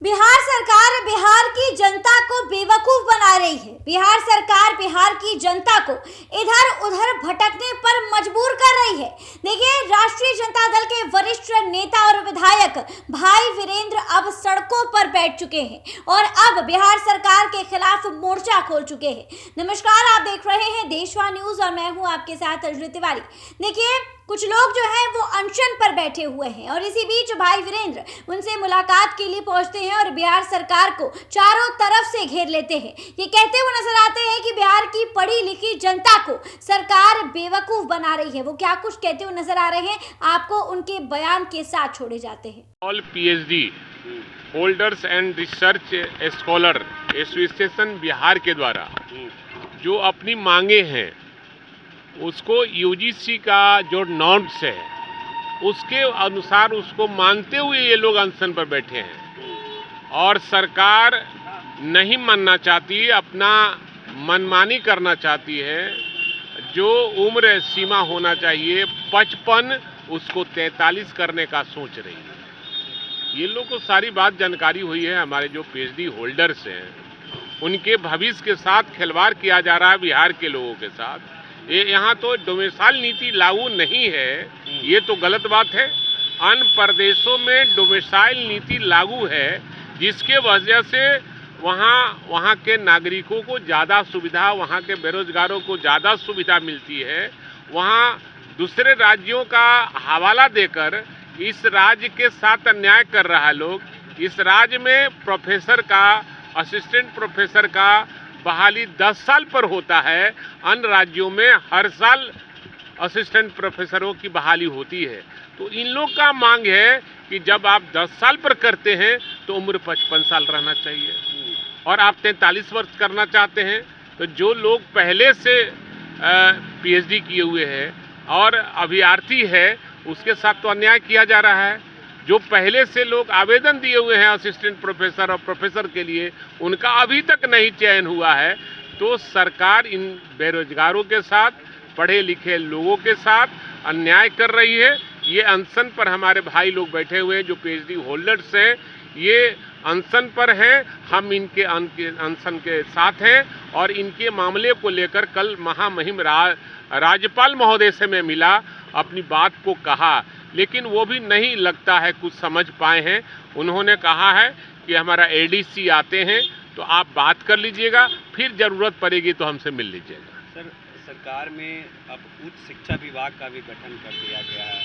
बिहार सरकार बिहार की जनता को बेवकूफ बना रही है। बिहार सरकार बिहार की जनता को इधर उधर भटकने पर मजबूर कर रही है। देखिए, राष्ट्रीय जनता दल के वरिष्ठ नेता और विधायक भाई वीरेंद्र अब सड़कों पर बैठ चुके हैं और अब बिहार सरकार के खिलाफ मोर्चा खोल चुके हैं। नमस्कार, आप देख रहे हैं देशवा न्यूज और मैं हूं आपके साथ अर्जुन तिवारी। देखिए, कुछ लोग जो हैं वो अनशन पर बैठे हुए हैं और इसी बीच भाई वीरेंद्र उनसे मुलाकात के लिए पहुंचते हैं और बिहार सरकार को चारों तरफ से घेर लेते हैं। ये कहते हुए नजर आते हैं कि बिहार की पढ़ी लिखी जनता को सरकार बेवकूफ बना रही है। वो क्या कुछ कहते हुए नजर आ रहे हैं, आपको उनके बयान के साथ छोड़े जाते हैं। All PhD holders and research scholar association Bihar के द्वारा जो अपनी मांगे हैं उसको UGC का जो नॉर्म्स है उसके अनुसार उसको मानते हुए ये लोग अनशन पर बैठे हैं और सरकार नहीं मानना चाहती, अपना मनमानी करना चाहती है। जो उम्र सीमा होना चाहिए 55 उसको 43 करने का सोच रही है। ये लोग को सारी बात जानकारी हुई है। हमारे जो PhD होल्डर्स हैं उनके भविष्य के साथ खिलवाड़ किया जा रहा है बिहार के लोगों के साथ। ये यहाँ तो डोमिसाइल नीति लागू नहीं है, ये तो गलत बात है। अन्य प्रदेशों में डोमिसाइल नीति लागू है जिसके वजह से वहाँ के नागरिकों को ज़्यादा सुविधा, वहाँ के बेरोजगारों को ज़्यादा सुविधा मिलती है। वहाँ दूसरे राज्यों का हवाला देकर इस राज्य के साथ अन्याय कर रहा है लोग। इस राज्य में प्रोफेसर का, असिस्टेंट प्रोफेसर का बहाली 10 साल पर होता है। अन्य राज्यों में हर साल असिस्टेंट प्रोफेसरों की बहाली होती है। तो इन लोग का मांग है कि जब आप 10 साल पर करते हैं तो उम्र 55 साल रहना चाहिए और आप 43 वर्ष करना चाहते हैं तो जो लोग पहले से PhD किए हुए हैं और अभ्यर्थी है उसके साथ तो अन्याय किया जा रहा है। जो पहले से लोग आवेदन दिए हुए हैं असिस्टेंट प्रोफेसर और प्रोफेसर के लिए, उनका अभी तक नहीं चयन हुआ है। तो सरकार इन बेरोजगारों के साथ, पढ़े लिखे लोगों के साथ अन्याय कर रही है। ये अनशन पर हमारे भाई लोग बैठे हुए हैं जो PhD होल्डर्स हैं, ये अनशन पर हैं। हम इनके अनशन के साथ हैं और इनके मामले को लेकर कल महामहिम राज्यपाल महोदय से मैं मिला, अपनी बात को कहा, लेकिन वो भी नहीं लगता है कुछ समझ पाए हैं। उन्होंने कहा है कि हमारा ADC आते हैं तो आप बात कर लीजिएगा, फिर ज़रूरत पड़ेगी तो हमसे मिल लीजिएगा। सर, सरकार में अब उच्च शिक्षा विभाग का भी गठन कर दिया गया है।